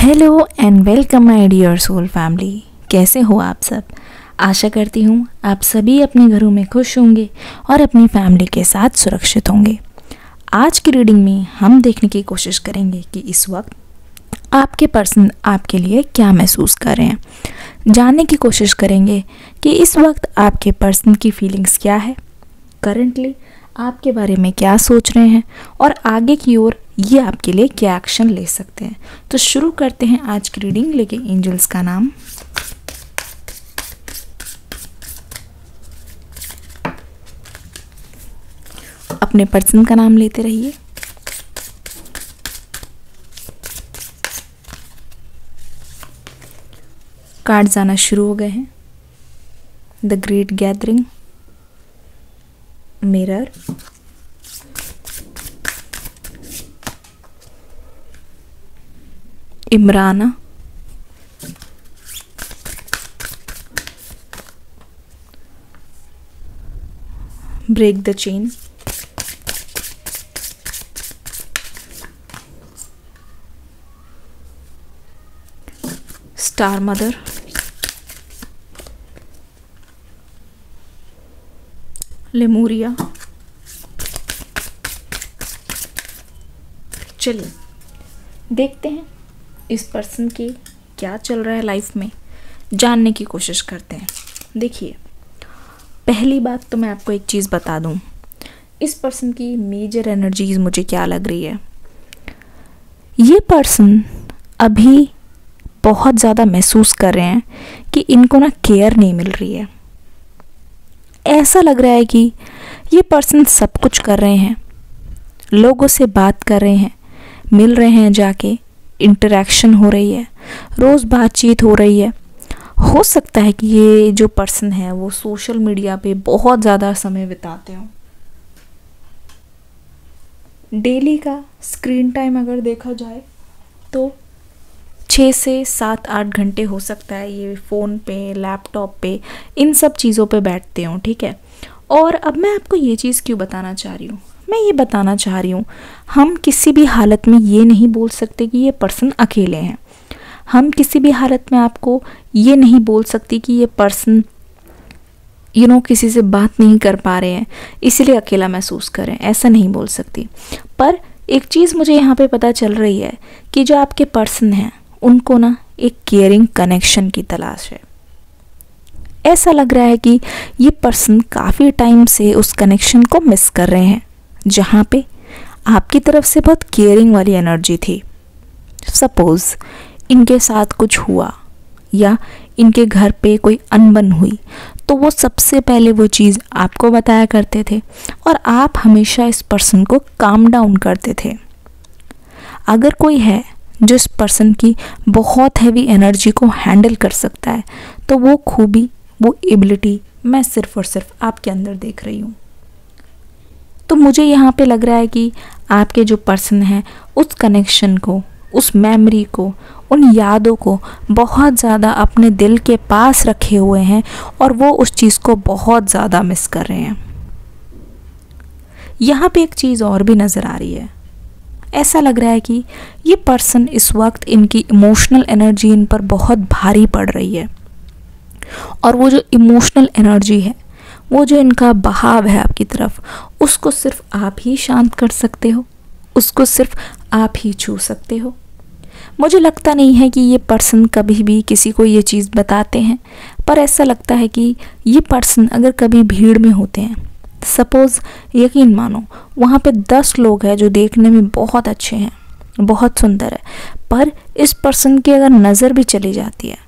Hello and welcome my dear soul family. कैसे हो आप सब? आशा करती हूँ आप सभी अपने घरों में खुश होंगे और अपनी फैमिली के साथ सुरक्षित होंगे। आज की रीडिंग में हम देखने की कोशिश करेंगे कि इस वक्त आपके पर्सन आपके लिए क्या महसूस कर रहे हैं। जानने की कोशिश करेंगे कि इस वक्त आपके पर्सन की फीलिंग्स क्या है, करंटली आपके बारे में क्या सोच रहे हैं और आगे की ओर ये आपके लिए क्या एक्शन ले सकते हैं। तो शुरू करते हैं आज की रीडिंग। लेके एंजल्स का नाम, अपने पर्सन का नाम लेते रहिए। कार्ड्स आना शुरू हो गए हैं। The great gathering, mirror, Imrana, break the chain, star mother, Lemuria. चलिए देखते हैं इस पर्सन की क्या चल रहा है लाइफ में, जानने की कोशिश करते हैं। देखिए, पहली बात तो मैं आपको एक चीज़ बता दूं, इस पर्सन की मेजर एनर्जीज मुझे क्या लग रही है। ये पर्सन अभी बहुत ज़्यादा महसूस कर रहे हैं कि इनको ना केयर नहीं मिल रही है। ऐसा लग रहा है कि ये पर्सन सब कुछ कर रहे हैं, लोगों से बात कर रहे हैं, मिल रहे हैं, जाके इंटरेक्शन हो रही है, रोज़ बातचीत हो रही है। हो सकता है कि ये जो पर्सन है वो सोशल मीडिया पे बहुत ज़्यादा समय बिताते हो। डेली का स्क्रीन टाइम अगर देखा जाए तो 6 से 7-8 घंटे हो सकता है ये फ़ोन पे, लैपटॉप पे, इन सब चीज़ों पे बैठते हो, ठीक है। और अब मैं आपको ये चीज़ क्यों बताना चाह रही हूँ, मैं ये बताना चाह रही हूँ, हम किसी भी हालत में ये नहीं बोल सकते कि ये पर्सन अकेले हैं। हम किसी भी हालत में आपको ये नहीं बोल सकती कि ये पर्सन किसी से बात नहीं कर पा रहे हैं इसीलिए अकेला महसूस करें, ऐसा नहीं बोल सकती। पर एक चीज़ मुझे यहाँ पे पता चल रही है कि जो आपके पर्सन हैं उनको ना एक केयरिंग कनेक्शन की तलाश है। ऐसा लग रहा है कि ये पर्सन काफ़ी टाइम से उस कनेक्शन को मिस कर रहे हैं जहाँ पे आपकी तरफ से बहुत केयरिंग वाली एनर्जी थी। सपोज़ इनके साथ कुछ हुआ या इनके घर पे कोई अनबन हुई तो वो सबसे पहले वो चीज़ आपको बताया करते थे और आप हमेशा इस पर्सन को काम डाउन करते थे। अगर कोई है जो इस पर्सन की बहुत हैवी एनर्जी को हैंडल कर सकता है तो वो खूबी, वो एबिलिटी मैं सिर्फ और सिर्फ आपके अंदर देख रही हूँ। तो मुझे यहाँ पे लग रहा है कि आपके जो पर्सन हैं उस कनेक्शन को, उस मेमोरी को, उन यादों को बहुत ज़्यादा अपने दिल के पास रखे हुए हैं और वो उस चीज़ को बहुत ज़्यादा मिस कर रहे हैं। यहाँ पे एक चीज़ और भी नज़र आ रही है। ऐसा लग रहा है कि ये पर्सन इस वक्त, इनकी इमोशनल एनर्जी इन पर बहुत भारी पड़ रही है और वो जो इमोशनल एनर्जी है, वो जो इनका बहाव है आपकी तरफ, उसको सिर्फ आप ही शांत कर सकते हो, उसको सिर्फ आप ही छू सकते हो। मुझे लगता नहीं है कि ये पर्सन कभी भी किसी को ये चीज़ बताते हैं, पर ऐसा लगता है कि ये पर्सन अगर कभी भीड़ में होते हैं, सपोज़ यकीन मानो वहाँ पे 10 लोग हैं जो देखने में बहुत अच्छे हैं, बहुत सुंदर है, पर इस पर्सन की अगर नज़र भी चली जाती है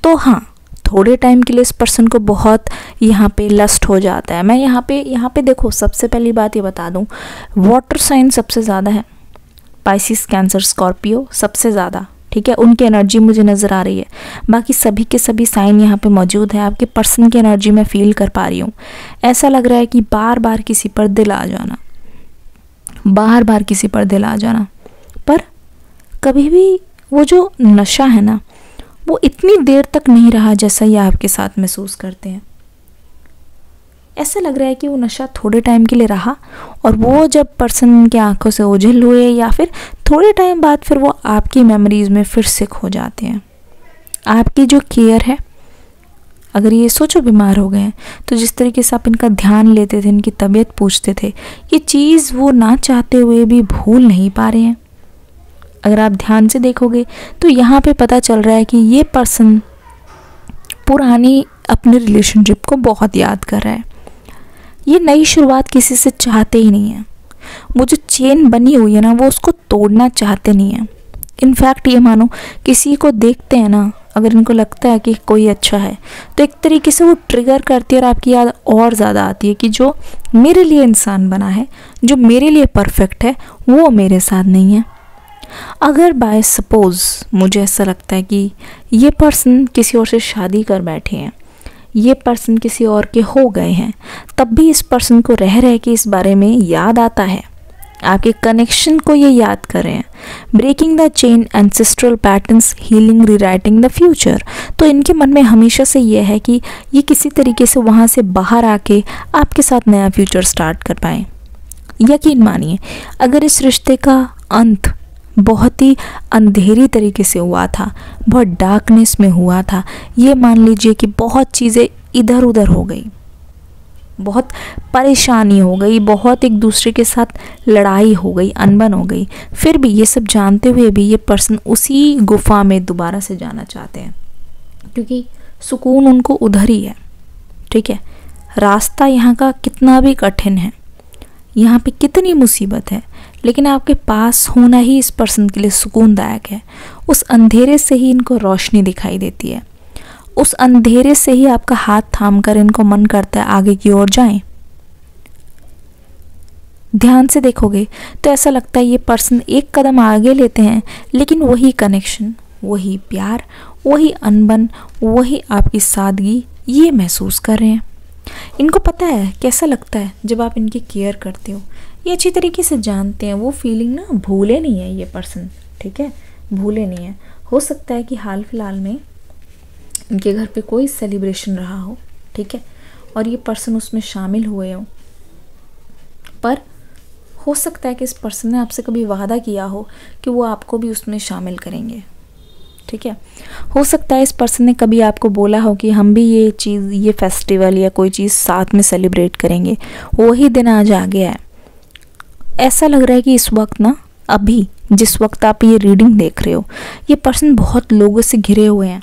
तो हाँ, थोड़े टाइम के लिए इस पर्सन को बहुत यहाँ पे लस्ट हो जाता है। मैं यहाँ पे देखो, सबसे पहली बात ये बता दूँ, वाटर साइन सबसे ज़्यादा है, पाइसिस, कैंसर, स्कॉर्पियो सबसे ज़्यादा, ठीक है, उनकी एनर्जी मुझे नज़र आ रही है। बाकी सभी के सभी साइन यहाँ पे मौजूद है। आपके पर्सन की एनर्जी मैं फील कर पा रही हूँ। ऐसा लग रहा है कि बार बार किसी पर दिल आ जाना, बार बार किसी पर दिल आ जाना, पर कभी भी वो जो नशा है ना, वो इतनी देर तक नहीं रहा जैसा ये आपके साथ महसूस करते हैं। ऐसा लग रहा है कि वो नशा थोड़े टाइम के लिए रहा और वो जब पर्सन की आंखों से ओझल हुए या फिर थोड़े टाइम बाद फिर वो आपकी मेमोरीज में फिर से खो जाते हैं। आपकी जो केयर है, अगर ये सोचो बीमार हो गए हैं तो जिस तरीके से आप इनका ध्यान लेते थे, इनकी तबीयत पूछते थे, ये चीज़ वो ना चाहते हुए भी भूल नहीं पा रहे हैं। अगर आप ध्यान से देखोगे तो यहाँ पे पता चल रहा है कि ये पर्सन पुरानी अपने रिलेशनशिप को बहुत याद कर रहा है। ये नई शुरुआत किसी से चाहते ही नहीं है। वो जो चेन बनी हुई है ना, वो उसको तोड़ना चाहते नहीं है। इनफैक्ट ये मानो किसी को देखते हैं ना, अगर इनको लगता है कि कोई अच्छा है तो एक तरीके से वो ट्रिगर करती है और आपकी याद और ज़्यादा आती है कि जो मेरे लिए इंसान बना है, जो मेरे लिए परफेक्ट है, वो मेरे साथ नहीं है। अगर बाय सपोज़ मुझे ऐसा लगता है कि ये पर्सन किसी और से शादी कर बैठे हैं, ये पर्सन किसी और के हो गए हैं, तब भी इस पर्सन को रह रह के इस बारे में याद आता है, आपके कनेक्शन को ये याद कर रहे हैं। Breaking the chain, ancestral patterns, healing, rewriting the future. तो इनके मन में हमेशा से ये है कि ये किसी तरीके से वहाँ से बाहर आके आपके साथ नया फ्यूचर स्टार्ट कर पाएँ। यकीन मानिए, अगर इस रिश्ते का अंत बहुत ही अंधेरी तरीके से हुआ था, बहुत डार्कनेस में हुआ था, ये मान लीजिए कि बहुत चीज़ें इधर उधर हो गई, बहुत परेशानी हो गई, बहुत एक दूसरे के साथ लड़ाई हो गई, अनबन हो गई, फिर भी ये सब जानते हुए भी ये पर्सन उसी गुफा में दोबारा से जाना चाहते हैं, क्योंकि सुकून उनको उधर ही है। ठीक है, रास्ता यहाँ का कितना भी कठिन है, यहाँ पे कितनी मुसीबत है, लेकिन आपके पास होना ही इस पर्सन के लिए सुकूनदायक है। उस अंधेरे से ही इनको रोशनी दिखाई देती है, उस अंधेरे से ही आपका हाथ थामकर इनको मन करता है आगे की ओर जाएं। ध्यान से देखोगे तो ऐसा लगता है ये पर्सन एक कदम आगे लेते हैं, लेकिन वही कनेक्शन, वही प्यार, वही अनबन, वही आपकी सादगी ये महसूस कर रहे हैं। इनको पता है कैसा लगता है जब आप इनकी केयर करते हो, ये अच्छी तरीके से जानते हैं। वो फीलिंग ना भूले नहीं है ये पर्सन, ठीक है, भूले नहीं है। हो सकता है कि हाल फिलहाल में इनके घर पे कोई सेलिब्रेशन रहा हो, ठीक है, और ये पर्सन उसमें शामिल हुए हो, पर हो सकता है कि इस पर्सन ने आपसे कभी वादा किया हो कि वो आपको भी उसमें शामिल करेंगे। ठीक है, हो सकता है इस पर्सन ने कभी आपको बोला हो कि हम भी ये चीज़, ये फेस्टिवल या कोई चीज़ साथ में सेलिब्रेट करेंगे, वही दिन आज आ गया है। ऐसा लग रहा है कि इस वक्त ना, अभी जिस वक्त आप ये रीडिंग देख रहे हो, ये पर्सन बहुत लोगों से घिरे हुए हैं,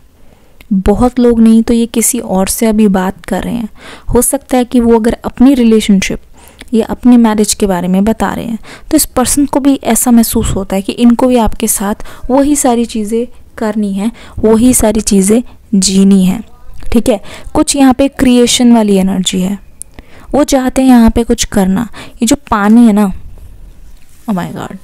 बहुत लोग नहीं तो ये किसी और से अभी बात कर रहे हैं। हो सकता है कि वो अगर अपनी रिलेशनशिप या अपने मैरिज के बारे में बता रहे हैं तो इस पर्सन को भी ऐसा महसूस होता है कि इनको भी आपके साथ वही सारी चीज़ें करनी है, वही सारी चीज़ें जीनी है। ठीक है, कुछ यहाँ पे क्रिएशन वाली एनर्जी है, वो चाहते हैं यहाँ पे कुछ करना। ये जो पानी है ना, ओह माय गॉड,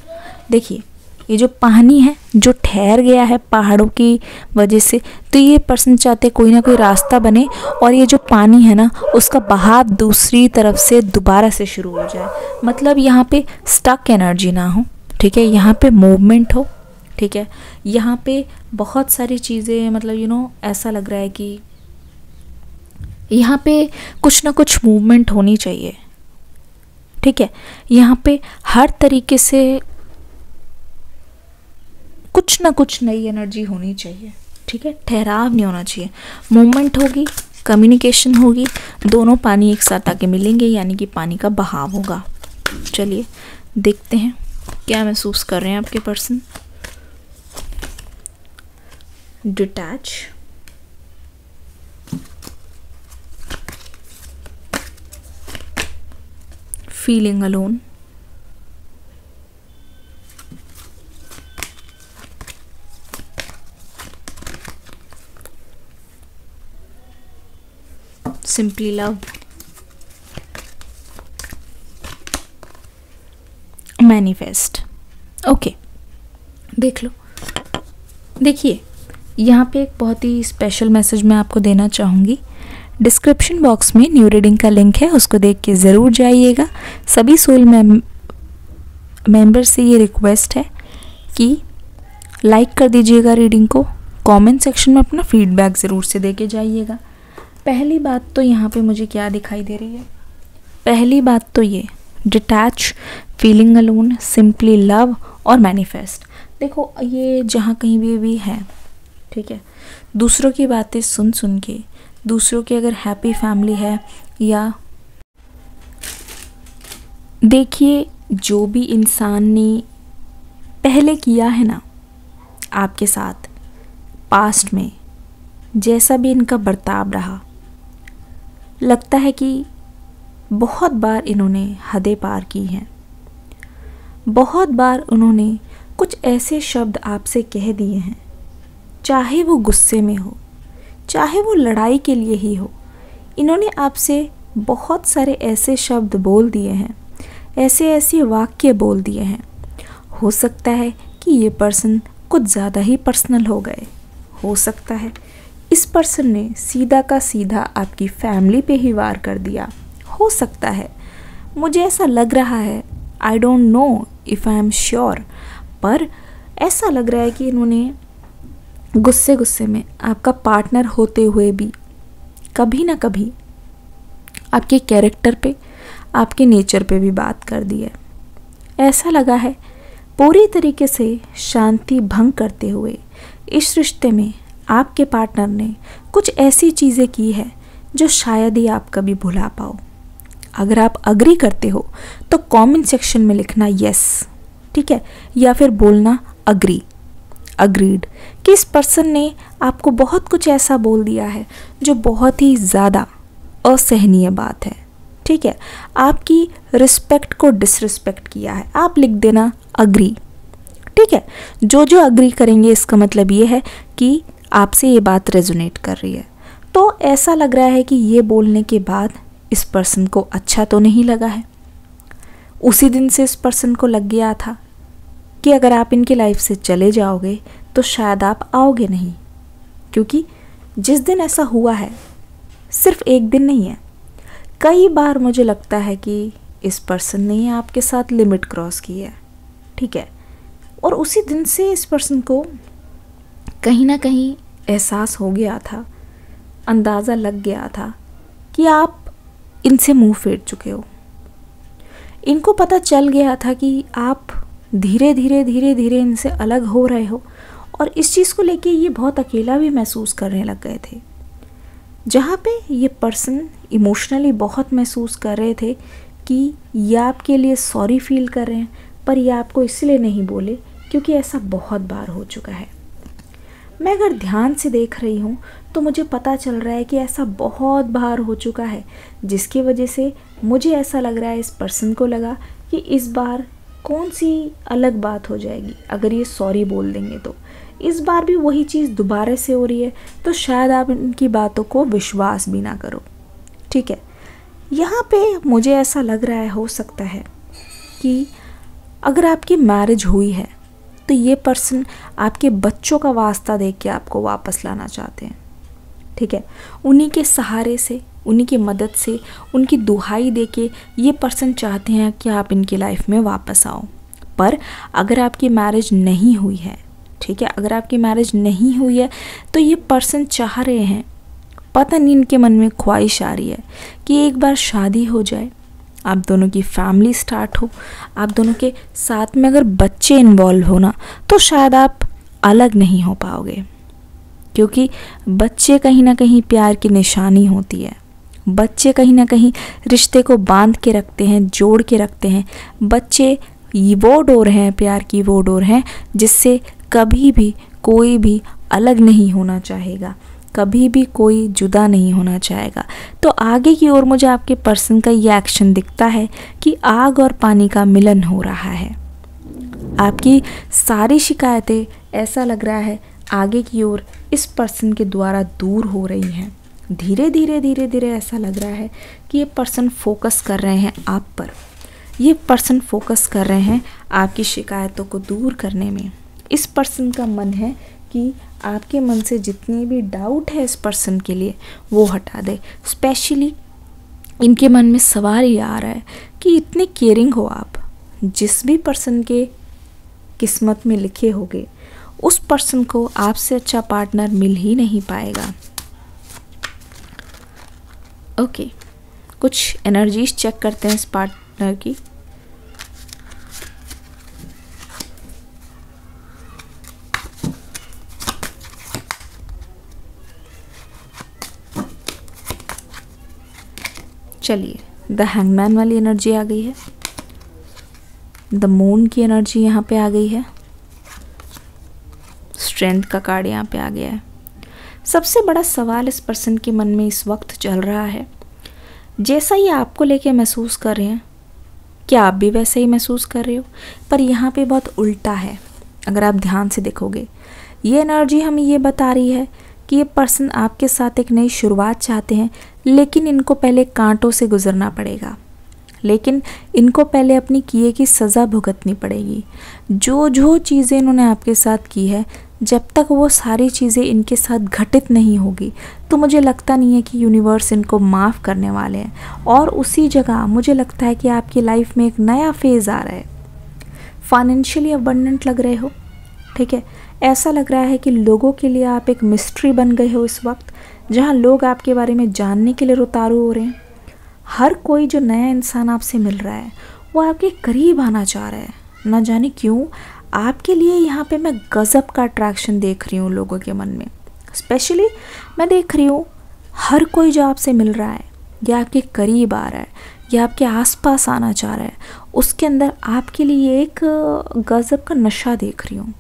देखिए ये जो पानी है जो ठहर गया है पहाड़ों की वजह से, तो ये पर्सन चाहते कोई ना कोई रास्ता बने और ये जो पानी है ना उसका बहाव दूसरी तरफ से दोबारा से शुरू हो जाए। मतलब यहाँ पे स्टक एनर्जी ना हो, ठीक है, यहाँ पे मूवमेंट हो। ठीक है, यहाँ पे बहुत सारी चीज़ें, मतलब ऐसा लग रहा है कि यहाँ पे कुछ ना कुछ मूवमेंट होनी चाहिए। ठीक है, यहाँ पे हर तरीके से कुछ ना कुछ नई एनर्जी होनी चाहिए। ठीक है, ठहराव नहीं होना चाहिए, मूवमेंट होगी, कम्युनिकेशन होगी, दोनों पानी एक साथ आके मिलेंगे, यानी कि पानी का बहाव होगा। चलिए देखते हैं क्या महसूस कर रहे हैं आपके person. Detach, feeling alone, simply love, manifest। Okay, देख लो। देखिए यहाँ पे एक बहुत ही स्पेशल मैसेज मैं आपको देना चाहूँगी। डिस्क्रिप्शन बॉक्स में न्यू रीडिंग का लिंक है, उसको देख के ज़रूर जाइएगा। सभी सोल मेंबर से ये रिक्वेस्ट है कि लाइक कर दीजिएगा रीडिंग को, कमेंट सेक्शन में अपना फीडबैक ज़रूर से दे के जाइएगा। पहली बात तो यहाँ पे मुझे क्या दिखाई दे रही है, पहली बात तो ये detach, feeling alone, simply love और मैनिफेस्ट। देखो ये जहाँ कहीं भी है, ठीक है, दूसरों की बातें सुन सुन के, दूसरों की अगर हैप्पी फैमिली है, या देखिए जो भी इंसान ने पहले किया है ना आपके साथ, पास्ट में जैसा भी इनका बर्ताव रहा, लगता है कि बहुत बार इन्होंने हदें पार की हैं। बहुत बार उन्होंने कुछ ऐसे शब्द आपसे कह दिए हैं, चाहे वो गुस्से में हो, चाहे वो लड़ाई के लिए ही हो। इन्होंने आपसे बहुत सारे ऐसे शब्द बोल दिए हैं, ऐसे ऐसे वाक्य बोल दिए हैं। हो सकता है कि ये पर्सन कुछ ज़्यादा ही पर्सनल हो गए। हो सकता है इस पर्सन ने सीधा का सीधा आपकी फैमिली पे ही वार कर दिया। हो सकता है, मुझे ऐसा लग रहा है, I don't know if I am sure, पर ऐसा लग रहा है कि इन्होंने गुस्से गुस्से में आपका पार्टनर होते हुए भी कभी ना कभी आपके कैरेक्टर पे, आपके नेचर पे भी बात कर दी है। ऐसा लगा है पूरी तरीके से शांति भंग करते हुए इस रिश्ते में आपके पार्टनर ने कुछ ऐसी चीज़ें की है जो शायद ही आप कभी भुला पाओ। अगर आप अग्री करते हो तो कमेंट सेक्शन में लिखना यस, ठीक है, या फिर बोलना अग्री, अग्रीड, कि इस पर्सन ने आपको बहुत कुछ ऐसा बोल दिया है जो बहुत ही ज़्यादा असहनीय बात है, ठीक है, आपकी रिस्पेक्ट को डिसरिस्पेक्ट किया है। आप लिख देना अग्री, ठीक है। जो अग्री करेंगे इसका मतलब ये है कि आपसे ये बात रेजोनेट कर रही है। तो ऐसा लग रहा है कि ये बोलने के बाद इस पर्सन को अच्छा तो नहीं लगा है। उसी दिन से इस पर्सन को लग गया था कि अगर आप इनकी लाइफ से चले जाओगे तो शायद आप आओगे नहीं, क्योंकि जिस दिन ऐसा हुआ है सिर्फ एक दिन नहीं है, कई बार मुझे लगता है कि इस पर्सन ने आपके साथ लिमिट क्रॉस की है, ठीक है। और उसी दिन से इस पर्सन को कहीं ना कहीं एहसास हो गया था, अंदाज़ा लग गया था कि आप इनसे मुंह फेर चुके हो। इनको पता चल गया था कि आप धीरे धीरे इनसे अलग हो रहे हो, और इस चीज़ को लेके ये बहुत अकेला भी महसूस करने लग गए थे। जहाँ पे ये पर्सन इमोशनली बहुत महसूस कर रहे थे कि ये आपके लिए सॉरी फील कर रहे हैं, पर ये आपको इसलिए नहीं बोले क्योंकि ऐसा बहुत बार हो चुका है। मैं अगर ध्यान से देख रही हूँ तो मुझे पता चल रहा है कि ऐसा बहुत बार हो चुका है, जिसकी वजह से मुझे ऐसा लग रहा है, इस पर्सन को लगा कि इस बार कौन सी अलग बात हो जाएगी अगर ये सॉरी बोल देंगे तो। इस बार भी वही चीज़ दोबारा से हो रही है, तो शायद आप इनकी बातों को विश्वास भी ना करो, ठीक है। यहाँ पे मुझे ऐसा लग रहा है, हो सकता है कि अगर आपकी मैरिज हुई है तो ये पर्सन आपके बच्चों का वास्ता देख के आपको वापस लाना चाहते हैं, ठीक है। उन्हीं के सहारे से, उन्हीं की मदद से, उनकी दुहाई दे के ये पर्सन चाहते हैं कि आप इनकी लाइफ में वापस आओ। पर अगर आपकी मैरिज नहीं हुई है, ठीक है, अगर आपकी मैरिज नहीं हुई है तो ये पर्सन चाह रहे हैं, पता नहीं इनके मन में ख्वाहिश आ रही है कि एक बार शादी हो जाए, आप दोनों की फैमिली स्टार्ट हो, आप दोनों के साथ में अगर बच्चे इन्वॉल्व हो ना, तो शायद आप अलग नहीं हो पाओगे, क्योंकि बच्चे कहीं ना कहीं प्यार की निशानी होती है। बच्चे कहीं ना कहीं रिश्ते को बांध के रखते हैं, जोड़ के रखते हैं। बच्चे वो डोर हैं, प्यार की वो डोर हैं जिससे कभी भी कोई भी अलग नहीं होना चाहेगा, कभी भी कोई जुदा नहीं होना चाहेगा। तो आगे की ओर मुझे आपके पर्सन का ये एक्शन दिखता है कि आग और पानी का मिलन हो रहा है। आपकी सारी शिकायतें, ऐसा लग रहा है, आगे की ओर इस पर्सन के द्वारा दूर हो रही हैं। धीरे धीरे ऐसा लग रहा है कि ये पर्सन फोकस कर रहे हैं आप पर, ये पर्सन फोकस कर रहे हैं आपकी शिकायतों को दूर करने में। इस पर्सन का मन है कि आपके मन से जितनी भी डाउट है इस पर्सन के लिए वो हटा दे। स्पेशली इनके मन में सवाल ये आ रहा है कि इतने केयरिंग हो आप, जिस भी पर्सन के किस्मत में लिखे होगे उस पर्सन को आपसे अच्छा पार्टनर मिल ही नहीं पाएगा। ओके, कुछ एनर्जीज चेक करते हैं इस पार्टनर की। चलिए, द हैंगमैन वाली एनर्जी आ गई है, द मून की एनर्जी यहाँ पे आ गई है, स्ट्रेंथ का कार्ड यहाँ पे आ गया है। सबसे बड़ा सवाल इस पर्सन के मन में इस वक्त चल रहा है, जैसा ये आपको लेके महसूस कर रहे हैं, क्या आप भी वैसे ही महसूस कर रहे हो? पर यहाँ पे बहुत उल्टा है। अगर आप ध्यान से देखोगे, ये एनर्जी हमें ये बता रही है कि ये पर्सन आपके साथ एक नई शुरुआत चाहते हैं, लेकिन इनको पहले कांटों से गुजरना पड़ेगा, लेकिन इनको पहले अपनी किए की सज़ा भुगतनी पड़ेगी। जो चीज़ें इन्होंने आपके साथ की है, जब तक वो सारी चीज़ें इनके साथ घटित नहीं होगी तो मुझे लगता नहीं है कि यूनिवर्स इनको माफ़ करने वाले हैं। और उसी जगह मुझे लगता है कि आपकी लाइफ में एक नया फेज़ आ रहा है। फाइनेंशियली अबंडेंट लग रहे हो, ठीक है। ऐसा लग रहा है कि लोगों के लिए आप एक मिस्ट्री बन गए हो इस वक्त, जहाँ लोग आपके बारे में जानने के लिए रुतारू हो रहे हैं। हर कोई जो नया इंसान आपसे मिल रहा है वो आपके करीब आना चाह रहा है, ना जाने क्यों। आपके लिए यहाँ पे मैं गज़ब का अट्रैक्शन देख रही हूँ लोगों के मन में। स्पेशली मैं देख रही हूँ हर कोई जो आपसे मिल रहा है या आपके करीब आ रहा है या आपके आसपास आना चाह रहा है, उसके अंदर आपके लिए एक गज़ब का नशा देख रही हूँ।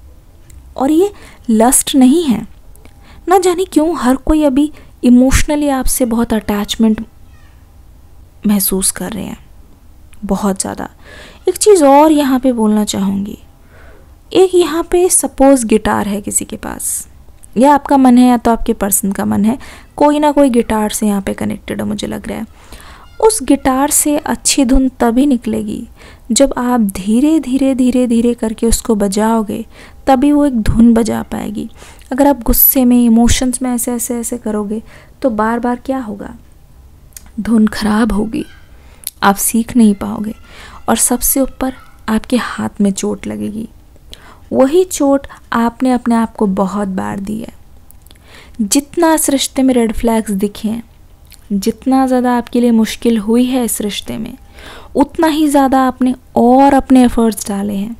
और ये लस्ट नहीं है, ना जाने क्यों हर कोई अभी इमोशनली आपसे बहुत अटैचमेंट महसूस कर रहे हैं, बहुत ज़्यादा। एक चीज़ और यहाँ पे बोलना चाहूँगी, एक यहाँ पे सपोज गिटार है किसी के पास, या आपका मन है या तो आपके पर्सन का मन है, कोई ना कोई गिटार से यहाँ पे कनेक्टेड है मुझे लग रहा है। उस गिटार से अच्छी धुन तभी निकलेगी जब आप धीरे धीरे धीरे धीरे करके उसको बजाओगे, तभी वो एक धुन बजा पाएगी। अगर आप गुस्से में, इमोशंस में ऐसे ऐसे ऐसे करोगे तो बार बार क्या होगा, धुन खराब होगी, आप सीख नहीं पाओगे और सबसे ऊपर आपके हाथ में चोट लगेगी। वही चोट आपने अपने आप को बहुत बार दी है। जितना इस रिश्ते में रेड फ्लैग्स दिखे हैं, जितना ज़्यादा आपके लिए मुश्किल हुई है इस रिश्ते में, उतना ही ज़्यादा आपने और अपने एफर्ट्स डाले हैं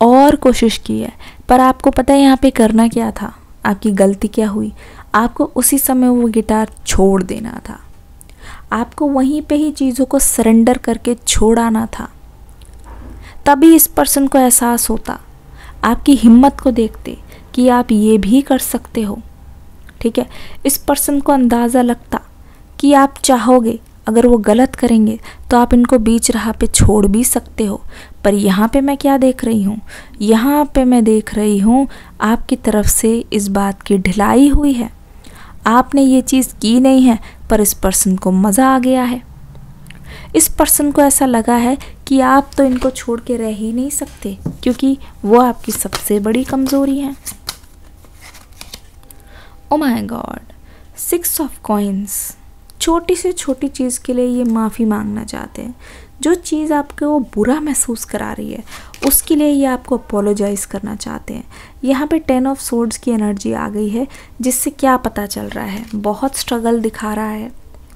और कोशिश की है। पर आपको पता है यहाँ पे करना क्या था, आपकी गलती क्या हुई? आपको उसी समय वो गिटार छोड़ देना था, आपको वहीं पे ही चीज़ों को सरेंडर करके छोड़ आना था। तभी इस पर्सन को एहसास होता, आपकी हिम्मत को देखते कि आप ये भी कर सकते हो, ठीक है। इस पर्सन को अंदाज़ा लगता कि आप चाहोगे, अगर वो गलत करेंगे तो आप इनको बीच राह पे छोड़ भी सकते हो। पर यहाँ पे मैं क्या देख रही हूँ, यहाँ पे मैं देख रही हूँ आपकी तरफ से इस बात की ढिलाई हुई है। आपने ये चीज़ की नहीं है, पर इस पर्सन को मज़ा आ गया है। इस पर्सन को ऐसा लगा है कि आप तो इनको छोड़ के रह ही नहीं सकते, क्योंकि वो आपकी सबसे बड़ी कमज़ोरी है। Oh my God, 6 of coins. छोटी से छोटी चीज़ के लिए ये माफ़ी मांगना चाहते हैं। जो चीज़ आपको वो बुरा महसूस करा रही है, उसके लिए ये आपको अपोलोजाइज़ करना चाहते हैं। यहाँ पे 10 ऑफ सोर्ड्स की एनर्जी आ गई है, जिससे क्या पता चल रहा है, बहुत स्ट्रगल दिखा रहा है,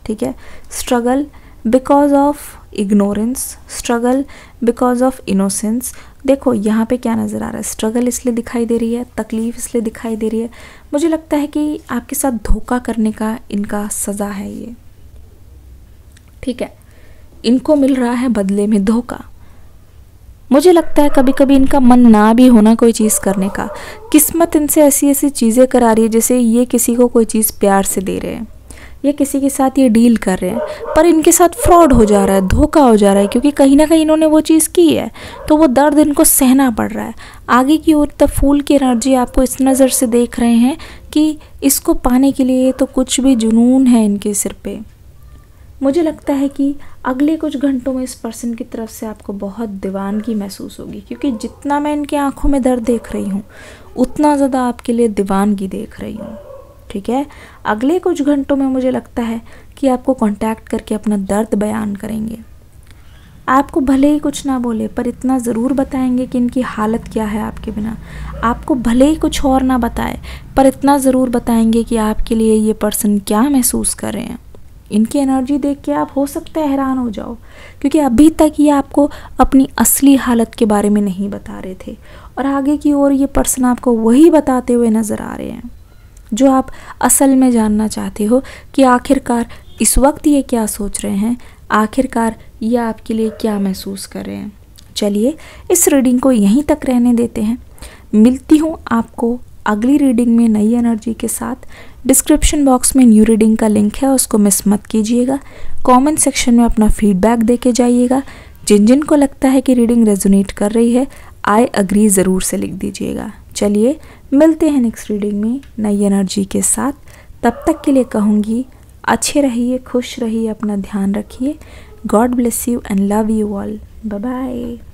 ठीक है। Struggle because of ignorance, struggle because of innocence. देखो यहाँ पे क्या नज़र आ रहा है, स्ट्रगल इसलिए दिखाई दे रही है, तकलीफ़ इसलिए दिखाई दे रही है, मुझे लगता है कि आपके साथ धोखा करने का इनका सज़ा है ये, ठीक है। इनको मिल रहा है बदले में धोखा। मुझे लगता है कभी कभी इनका मन ना भी होना कोई चीज़ करने का, किस्मत इनसे ऐसी ऐसी चीज़ें करा रही है, जैसे ये किसी को कोई चीज़ प्यार से दे रहे हैं या किसी के साथ ये डील कर रहे हैं, पर इनके साथ फ्रॉड हो जा रहा है, धोखा हो जा रहा है, क्योंकि कहीं ना कहीं इन्होंने वो चीज़ की है, तो वो दर्द इनको सहना पड़ रहा है। आगे की ओर द फूल की एनर्जी आपको इस नज़र से देख रहे हैं कि इसको पाने के लिए तो कुछ भी जुनून है इनके सिर पे। मुझे लगता है कि अगले कुछ घंटों में इस पर्सन की तरफ से आपको बहुत दीवानगी महसूस होगी, क्योंकि जितना मैं इनकी आंखों में दर्द देख रही हूँ, उतना ज़्यादा आपके लिए दीवानगी देख रही हूँ, ठीक है। अगले कुछ घंटों में मुझे लगता है कि आपको कांटेक्ट करके अपना दर्द बयान करेंगे। आपको भले ही कुछ ना बोले, पर इतना ज़रूर बताएंगे कि इनकी हालत क्या है आपके बिना। आपको भले ही कुछ और ना बताए, पर इतना ज़रूर बताएंगे कि आपके लिए ये पर्सन क्या महसूस कर रहे हैं। इनकी एनर्जी देख के आप हो सकता है हैरान हो जाओ, क्योंकि अभी तक ये आपको अपनी असली हालत के बारे में नहीं बता रहे थे और आगे की ओर ये पर्सन आपको वही बताते हुए नज़र आ रहे हैं जो आप असल में जानना चाहते हो कि आखिरकार इस वक्त ये क्या सोच रहे हैं, आखिरकार ये आपके लिए क्या महसूस कर रहे हैं। चलिए इस रीडिंग को यहीं तक रहने देते हैं। मिलती हूँ आपको अगली रीडिंग में नई एनर्जी के साथ। डिस्क्रिप्शन बॉक्स में न्यू रीडिंग का लिंक है, उसको मिस मत कीजिएगा। कमेंट सेक्शन में अपना फीडबैक दे के जाइएगा। जिन जिन को लगता है कि रीडिंग रेजोनेट कर रही है, आई अग्री ज़रूर से लिख दीजिएगा। चलिए मिलते हैं नेक्स्ट रीडिंग में नई एनर्जी के साथ। तब तक के लिए कहूँगी अच्छे रहिए, खुश रहिए, अपना ध्यान रखिए। God bless you and love you all. Bye bye.